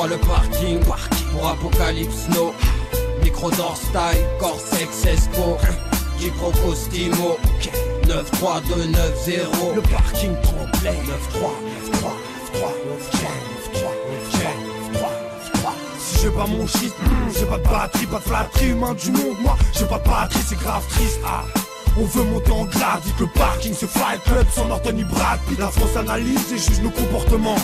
le parking pour Apocalypse No. Micro d'or style, Corsex Esco, Gipro Costimo, 93290. Le parking tremblait. 93, 93. Si j'ai pas mon shit, j'ai pas de batterie, pas de flatterie, humain du monde, moi j'ai pas de batterie, c'est grave triste. Ah, on veut monter en grade, dit que le parking c'est Fight Club sans Norton ni Brad Pitt. La France analyse et juge nos comportements.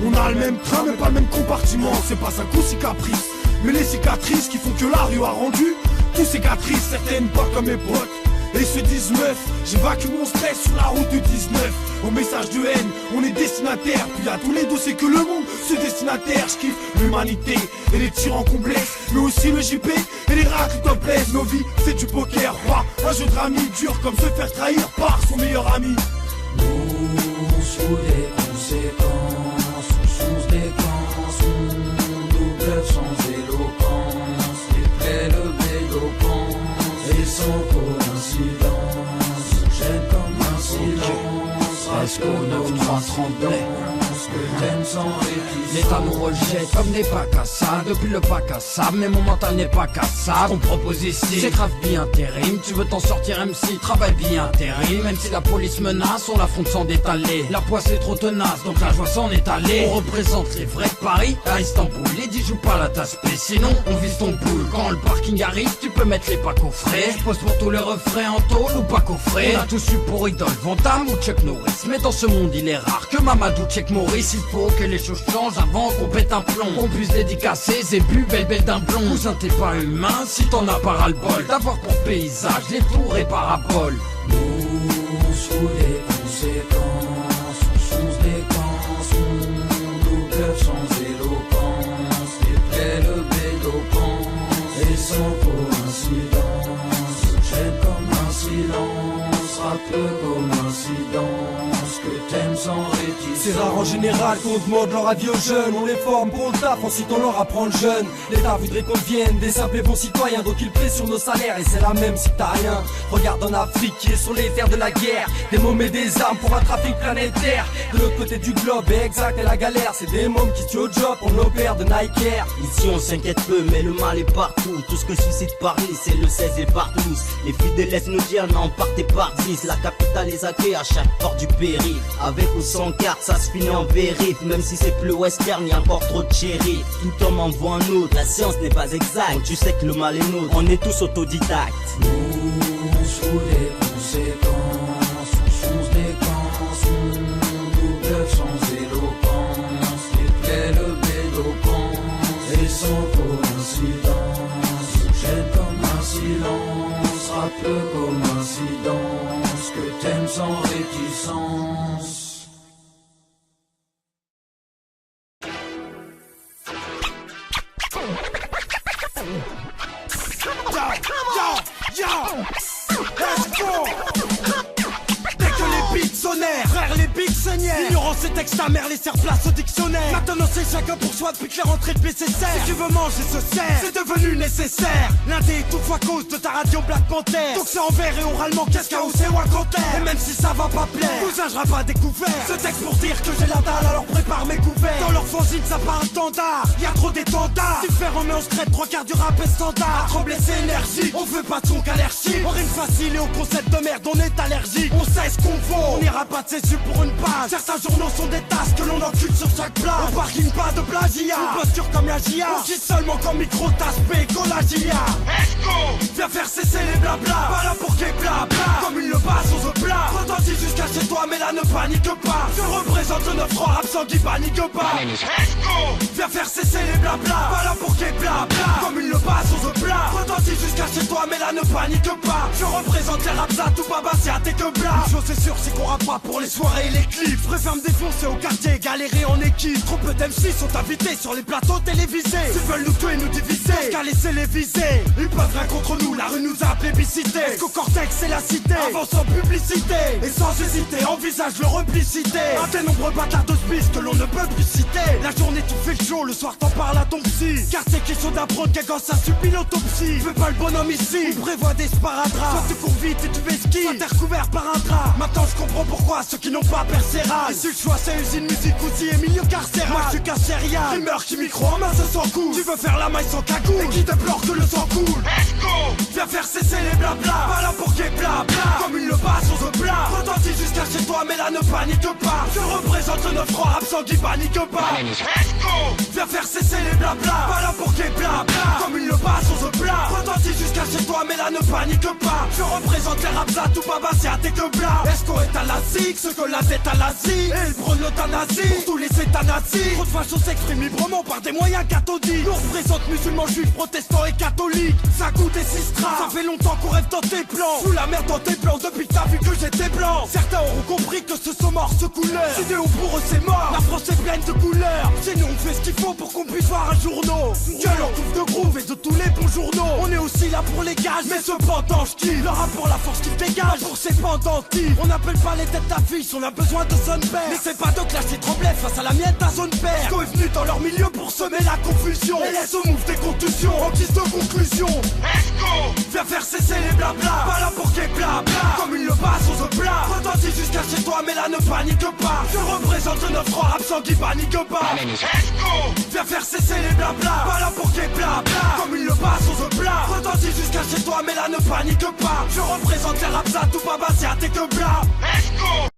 On a le même train mais pas le même compartiment. C'est pas 5 ou 6 caprices, mais les cicatrices qui font que la rue a rendu tout cicatrices, certaines pas comme mes potes. Et se disent meuf, j'évacue mon stress sur la route du 19. Au message de haine, on est destinataire. Puis à tous les dossiers que le monde se destinataire. J'kiffe l'humanité et les tyrans qu'on blesse, mais aussi le JP et les rats qui te plaisent. Nos vies, c'est du poker, pas un jeu de rami dur comme se faire trahir par son meilleur ami. Nous, sous les conséquences, on songe des cances, on double sans éloquence, les plaies, le bédopance, et sans coïncidence, j'aime comme un silence, reste au 9-3-32. L'État nous rejette comme des bacs à sable. Depuis le bac à sable, mais mon mental n'est pas cassable. On propose ici, c'est grave bien terrible. Tu veux t'en sortir MC, travaille bien terrible. Même si la police menace, on l'affronte sans détaler. La poisse est trop tenace, donc la joie s'en est allée. On représente les vrais de Paris à Istanbul. Les 10 jouent pas la tasse P, sinon on vise ton poule. Quand le parking arrive, tu peux mettre les packs au frais. Je pose pour tous les refrains en tôle ou pas coffret. On a tous eu pour idole Van Damme ou Chuck Norris. Mais dans ce monde il est rare que Mamadou check Maurice. Il faut que les choses changent avant qu'on pète un plomb. Qu'on puisse dédicacer Zébu, belle d'un blond. Cousin t'es pas humain si t'en as pas ras le bol d'avoir pour paysage les tours et paraboles. Nous sous les conséquences, on songe des cances, on double sans éloquence, les plaies, le bédopance, et sans coïncidence, j'aime comme un silence, rappe comme incidence, que t'aimes sans réticence. C'est rare en général qu'on demande leur avis aux jeunes. On les forme pour le taf, ensuite on leur apprend le jeune. L'État voudrait qu'on devienne des simples et bons citoyens, donc il pèse sur nos salaires et c'est la même si t'as rien. Regarde en Afrique qui est sur les terres de la guerre, des mômes et des armes pour un trafic planétaire. De l'autre côté du globe, et exact et la galère, c'est des mômes qui tuent au job pour nos paires de Nike Air. Ici on s'inquiète peu mais le mal est partout. Tout ce que suscite Paris c'est le 16 et par tous. Les fidèles laissent nous dire non partez par 10. La capitale est accueille à chaque porte du périph'. Avec ou sans carte ça se finit en vérif. Même si c'est plus western y'a encore trop de chéri. Tout homme envoie un autre, la science n'est pas exacte. Tu sais que le mal est nôtre, on est tous autodidactes. Nous sous les conséquences, on songe des cances, on double sans éloquence, les plaies, le bédopance, et sans coïncidence, j'aime comme un silence, rappe comme incidence, que t'aimes sans réticence. Let's go. Dès que les beats sonnèrent, frère les beats saignaient. L'ignorance c'est texte ta mère, laisser place au dictionnaire. Maintenant c'est chacun pour soi depuis que les rentrées de PCSR. Si tu veux manger ce cerf, c'est devenu nécessaire. L'indé est toutefois cause de ta radio Black Panther. Donc c'est envers et oralement qu'est-ce qu'a c'est Wakanter. Et même si ça va pas plaire, cousin je pas découvert ce texte pour dire que j'ai la dalle alors prépare mes couverts. Dans leur fanzine ça part un standard, y'a trop d'étendards. Différents mais on se traite 3/4 du rap est standard. Trop blessé énergique, on veut pas de son qu'allergique. On rime facile et au concept de merde on est allergique. On sait ce qu'on vaut, on ira pas de ses yeux pour une base. Certains journaux sont des tasses que l'on encule sur chaque place. Au parking pas de plagiat, une posture comme la GIA. On quitte seulement quand micro tasse P qu'on la GIA. Viens faire cesser les blabla, pas là pour qu'il blabla. Comme une le passe aux plats, retentis jusqu'à chez toi mais là ne panique pas. Je représente le 9-3 absent qui panique pas. Viens faire cesser les blabla, pas là pour qu'il blabla. Comme une le passe aux plats, retentis jusqu'à chez toi mais là ne panique pas. Je représente les rapsas, tout baba c'est à tes que blas. Une chose c'est sûre c'est qu'on rappe pas pour les soirées et les clips. Je préfère me défoncer au quartier, galérer en équipe. Trop peu d'MC sont invités sur les plateaux télévisés. S'ils veulent nous tuer, nous diviser, car les c'est les visés. Ils peuvent rien contre nous, la rue nous a plébiscité. Est-ce qu'au cortex c'est la cité? Avance en publicité et sans hésiter, envisage le replicité. Un des nombreux bâtards de spice que l'on ne peut plus citer. La journée tu fais le show, le soir t'en parles à ton psy. Car c'est question d'apprendre qu'un gosse a subi l'autopsie. Fais pas le bonhomme ici, on prévoit des sparadraps. Soit tu cours vite et tu esquives, soit t'es recouvert par un drap. Maintenant je comprends pourquoi ceux qui n'ont pas percé rage. Et si le choix c'est usine, musique, outils et milieu carcéral. Moi je suis qu'un céréal, qui meurt, qui micro en main se sent cool. Tu veux faire la maille sans cagoule et qui déplore que le sang coule. Let's go, viens faire cesser les blabla. Pas là pour qu'il y ait blabla, comme une le passe sur ce plat. Retentis jusqu'à chez toi mais là ne panique pas. Je représente le 9-3 absent qui panique pas. Let's go, viens faire cesser les blabla. Pas là pour qu'il y ait blabla, comme une le passe sur ce plat. Retentis jusqu'à chez toi mais là ne panique pas. Je représente les raps à tout baba, c'est à tes que blas. Esco est à la zig, ce que la tête à l'Asie. Et il prône l'euthanasie pour tous les états-nazis. Trop de fachos s'expriment librement par des moyens cathodiques. Nous représentent musulmans, juifs, protestants et catholiques. Ça coûte et sistra, ça fait longtemps qu'on rêve dans tes plans. Sous la merde dans tes plans depuis que t'as vu que j'étais blanc. Certains auront compris que ce sont morts ce couleur. Si Dieu pour eux c'est mort, la France est pleine de couleurs. Chez nous on fait ce qu'il faut pour qu'on puisse voir un journaux. Gueule en coupe de groove et de tous les bons journaux. On est aussi là pour les gages, mais cependant je kiffe. Le rap pour la force qui dégage, pour ses pendentifs. On n'appelle pas les têtes d'affiche, on a besoin de son père. N'essaie pas de clasher Tremblay face à la mienne ta zone père. Esco est venu dans leur milieu pour semer la confusion et laisse au move des contusions en guise de conclusion. Esco, viens faire cesser les blabla. Pas là pour qu'il y ait blabla, comme une le passe sur ce plat. Retentis jusqu'à chez toi mais là ne panique pas. Je représente le 9-3 absent qui panique pas. Esco, viens faire cesser les blabla. Pas là pour qu'il y ait blabla, comme une le passe sur ce plat. Retentis jusqu'à chez toi mais là ne panique pas. Je représente les raps à tout baba, c'est à tes que blas. Esco.